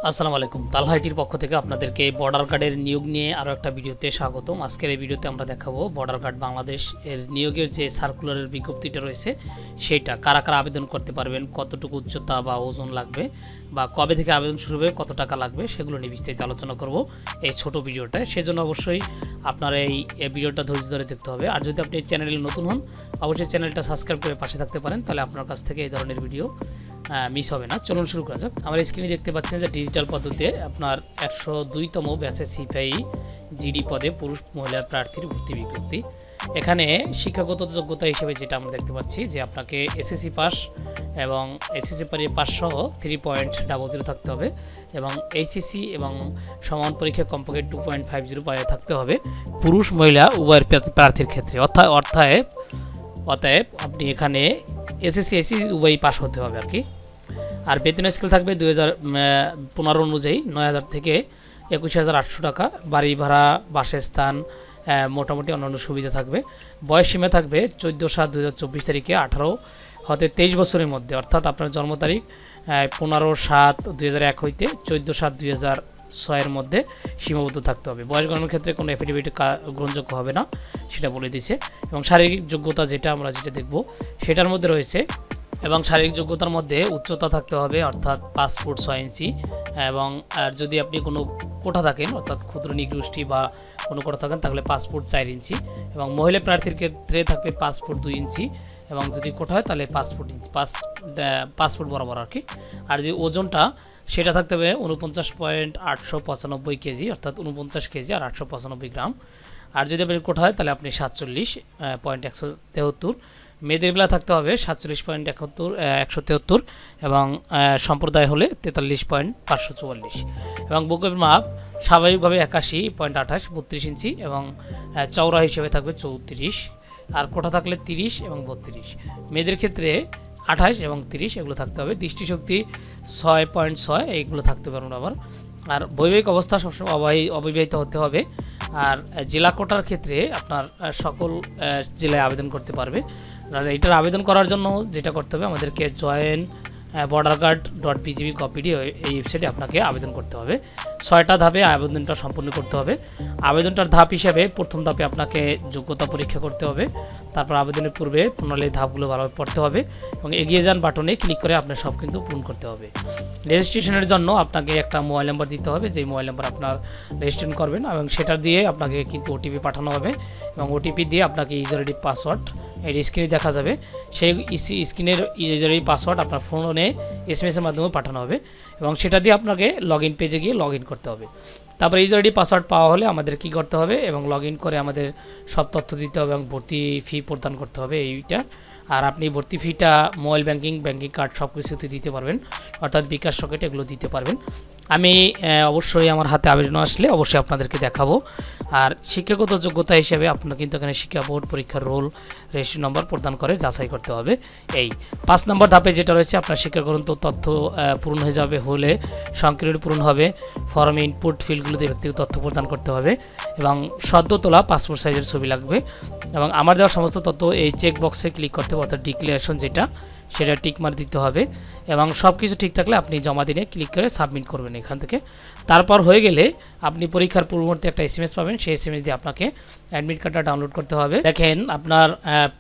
আসসালামু আলাইকুম। তালহাইটির পক্ষ থেকে আপনাদেরকে বর্ডার গার্ডের নিয়োগ নিয়ে আরও একটা ভিডিওতে স্বাগতম। আজকের এই ভিডিওতে আমরা দেখাবো বর্ডার গার্ড বাংলাদেশ এর নিয়োগের যে সার্কুলারের বিজ্ঞপ্তিটা রয়েছে সেটা কারা কারা আবেদন করতে পারবেন, কতটুকু উচ্চতা বা ওজন লাগবে বা কবে থেকে আবেদন শুরু হবে, কত টাকা লাগবে সেগুলো নিয়ে বিস্তারিত আলোচনা করব এই ছোট ভিডিওটায়। সেজন্য অবশ্যই আপনার এই ভিডিওটা ধৈর্য ধরে দেখতে হবে। আর যদি আপনি এই চ্যানেলে নতুন হন অবশ্যই চ্যানেলটা সাবস্ক্রাইব করে পাশে থাকতে পারেন, তাহলে আপনার কাছ থেকে এই ধরনের ভিডিও মিস হবে না। চলুন শুরু করা যাক। আমার স্ক্রিনে দেখতে পাচ্ছেন যে ডিজিটাল পদ্ধতিতে আপনার 102তম ব্যাচের সিপাহি জিডি পদে পুরুষ মহিলা প্রার্থীর ভর্তি বিজ্ঞপ্তি। এখানে শিক্ষাগত যোগ্যতা হিসেবে যেটা আমরা দেখতে পাচ্ছি যে আপনাকে এসএসসি পাস এবং এসএসসি পাস সহ 3.00 থাকতে হবে এবং এইচএসসি এবং সমান পরীক্ষা কমপক্ষে 2.50 পায়ে থাকতে হবে পুরুষ মহিলা উভয়ের প্রার্থীর ক্ষেত্রে। অতএব আপনি এখানে এসএসসি উভয়ই পাস হতে হবে আর কি। আর বেতন স্কেল থাকবে 2015 অনুযায়ী 9,000 থেকে 21,800 টাকা। বাড়ি ভাড়া, বাসস্থান, মোটামুটি অন্যান্য সুবিধা থাকবে। বয়স সীমা থাকবে 14/7/2024 তারিখে 18 হতে 23 বছরের মধ্যে, অর্থাৎ আপনার জন্ম তারিখ 15/7/2001 হইতে 14/7/2006 মধ্যে সীমাবদ্ধ থাকতে হবে। বয়স গণনার ক্ষেত্রে কোনো এফিডেভিট গ্রহণযোগ্য হবে না, সেটা বলে দিচ্ছে। এবং শারীরিক যোগ্যতা যেটা দেখব সেটার মধ্যে রয়েছে, এবং শারীরিক যোগ্যতার মধ্যে উচ্চতা থাকতে হবে অর্থাৎ 5 ফুট 6 ইঞ্চি, এবং যদি আপনি কোনো কোঠা থাকেন অর্থাৎ ক্ষুদ্র নিগোষ্ঠী বা কোনো কোঠা থাকেন তাহলে 5 ফুট 4 ইঞ্চি, এবং মহিলা প্রার্থীর ক্ষেত্রে থাকবে 5 ফুট 2 ইঞ্চি, এবং যদি কোঠা হয় তাহলে 5 ফুট বরাবর আর কি। আর যে ওজনটা সেটা থাকতে হবে 49.895 কেজি, অর্থাৎ 49 কেজি আর 895 গ্রাম। আর যদি আপনি কোঠা হয় তাহলে আপনি 47.173। মেয়েদের বেলা থাকতে হবে 47.173 এবং সম্প্রদায় হলে 43.544, এবং বুকের মাপ স্বাভাবিকভাবে 81.28 32 ইঞ্চি, এবং চওড়া হিসেবে থাকবে 34, আর কোঠা থাকলে 30 এবং 32। মেয়েদের ক্ষেত্রে 28 এবং 30 এগুলো থাকতে হবে। দৃষ্টিশক্তি 6.6 এইগুলো থাকতে পারবেন আবার। আর বৈবাহিক অবস্থা সবসময় অবিবাহিত হতে হবে। আর জেলা কোটার ক্ষেত্রে আপনার সকল জেলায় আবেদন করতে পারবে। আর এটার আবেদন করার জন্য যেটা করতে হবে আমাদেরকে জয়েন borderguard.bgb এই ওয়েবসাইটে আপনাকে আবেদন করতে হবে। 6টা ধাপে আবেদনটা সম্পূর্ণ করতে হবে। আবেদনটার ধাপ হিসেবে প্রথম ধাপে আপনাকে যোগ্যতা পরীক্ষা করতে হবে, তারপর আবেদনের পূর্বে প্রণালী ধাপগুলো ভালোভাবে পড়তে হবে এবং এগিয়ে যান বাটনে ক্লিক করে আপনার সব কিন্তু পূরণ করতে হবে। রেজিস্ট্রেশনের জন্য আপনাকে একটা মোবাইল নাম্বার দিতে হবে, যেই মোবাইল নাম্বার আপনার রেজিস্ট্রেশন করবেন, এবং সেটা দিয়ে আপনাকে কিন্তু ওটিপি পাঠানো হবে, এবং ওটিপি দিয়ে আপনাকে ইউজার আইডি পাসওয়ার্ড এর স্ক্রিনে দেখা যাবে। সেই স্ক্রিনের ইউজার আইডি পাসওয়ার্ড আপনার ফোনে এসএমএসের মাধ্যমে পাঠানো হবে, এবং সেটা দিয়ে আপনাকে লগইন পেজে গিয়ে লগইন করতে হবে। তারপর ইউজার আইডি পাসওয়ার্ড পাওয়া হলে আমাদের কি করতে হবে, এবং লগইন করে আমাদের সব তথ্য দিতে হবে এবং ভর্তি ফি প্রদান করতে হবে এইটা। আর আপনি ভর্তি ফিটা মোবাইল ব্যাংকিং কার্ড সব কিছুতে দিতে পারবেন, অর্থাৎ বিকাশ সকেট এগুলো দিতে পারবেন। আমি অবশ্যই আমার হাতে আবেদন আসলে অবশ্যই আপনাদেরকে দেখাবো। আর শিক্ষাগত যোগ্যতা হিসেবে আপনার কিন্তু এখানে শিক্ষা বোর্ড পরীক্ষার রোল রেজিস্ট্রেশন নম্বর প্রদান করে যাচাই করতে হবে। এই 5 নম্বর ধাপে যেটা রয়েছে আপনার শিক্ষাগত তথ্য পূরণ হয়ে যাবে হলে সংকীর্ণ পূরণ হবে, ফর্মে ইনপুট ফিল্ডগুলোতে ব্যক্তিগত তথ্য প্রদান করতে হবে, এবং সদ্য তোলা পাসপোর্ট সাইজের ছবি লাগবে, এবং আমার দেওয়া সমস্ত তথ্য এই চেক বক্সে ক্লিক করতে হবে, অর্থাৎ ডিক্লারেশন যেটা সেটা টিক মার দিতে হবে, এবং সব কিছু ঠিক থাকলে আপনি জমা দিনে ক্লিক করে সাবমিট করবেন এখান থেকে। তারপর হয়ে গেলে আপনি পরীক্ষার পূর্ববর্তী একটা এসএমএস পাবেন, সেই এসএমএস দিয়ে আপনাকে অ্যাডমিট কার্ডটা ডাউনলোড করতে হবে। দেখেন আপনার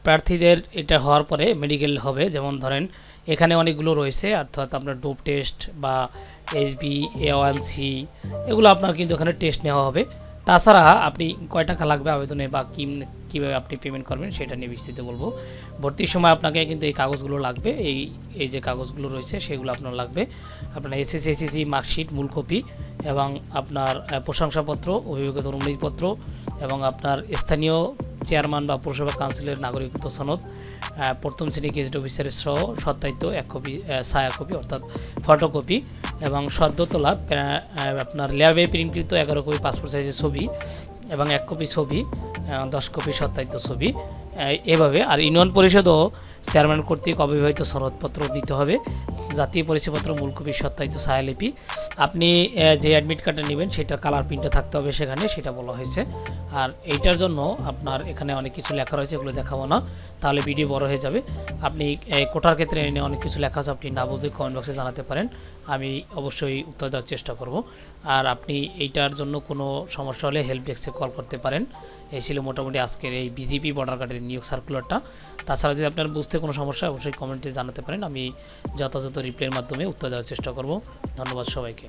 প্রার্থীদের এটা হওয়ার পরে মেডিকেল হবে, যেমন ধরেন এখানে অনেকগুলো রয়েছে, অর্থাৎ আপনার ডোপ টেস্ট বা HbA1c এগুলো আপনার কিন্তু এখানে টেস্ট নেওয়া হবে। তাছাড়া আপনি কয় টাকা লাগবে আবেদনে বা কীভাবে আপনি পেমেন্ট করবেন সেটা নিয়ে বিস্তারিত বলবো। ভর্তির সময় আপনাকে কিন্তু এই কাগজগুলো লাগবে, এই যে কাগজগুলো রয়েছে সেগুলো আপনার লাগবে। আপনার এসএসসি মার্কশিট মূল কপি, এবং আপনার প্রশংসাপত্র, অভিভাবকের অনুমতিপত্র, এবং আপনার স্থানীয় চেয়ারম্যান বা পৌরসভা কাউন্সিলের নাগরিকত্ব সনদ, প্রথম শ্রেণী গেজেট অফিসারের সহ সত্যায়িত 1 কপি ছায়া কপি অর্থাৎ ফটোকপি, এবং সদ্য তোলা আপনার ল্যাবে প্রিন্টকৃত 11 কপি পাসপোর্ট সাইজের ছবি, এবং 1 কপি ছবি, 10 কপি সত্যায়িত ছবি এভাবে। আর ইউনিয়ন পরিষদ ও চেয়ারম্যান কর্তৃক অবিবাহিত সনদপত্র নিতে হবে, জাতীয় পরিচয়পত্র মূল কপি সত্যায়িত ছায়ালিপি। আপনি যে অ্যাডমিট কার্ডটা নেবেন সেটার কালার প্রিন্টটা থাকতে হবে সেখানে, সেটা বলা হয়েছে। আর এইটার জন্য আপনার এখানে অনেক কিছু লেখা রয়েছে, এগুলো দেখাবো না, তাহলে ভিডিও বড় হয়ে যাবে। আপনি কোটার ক্ষেত্রে এনে অনেক কিছু লেখা আছে, আপনি না বুঝলে কমেন্ট বক্সে জানাতে পারেন, আমি অবশ্যই উত্তর দেওয়ার চেষ্টা করব। আর আপনি এইটার জন্য কোনো সমস্যা হলে হেল্প ডেস্কে কল করতে পারেন। এই ছিল মোটামুটি আজকের এই বিজিপি ভোটার কার্ডের নিয়োগ সার্কুলারটা। তাছাড়া যদি আপনার বুঝতে কোনো সমস্যা অবশ্যই কমেন্টে জানাতে পারেন, আমি যথাযথ রিপ্লাইয়ের মাধ্যমে উত্তর দেওয়ার চেষ্টা করব। ধন্যবাদ সবাইকে।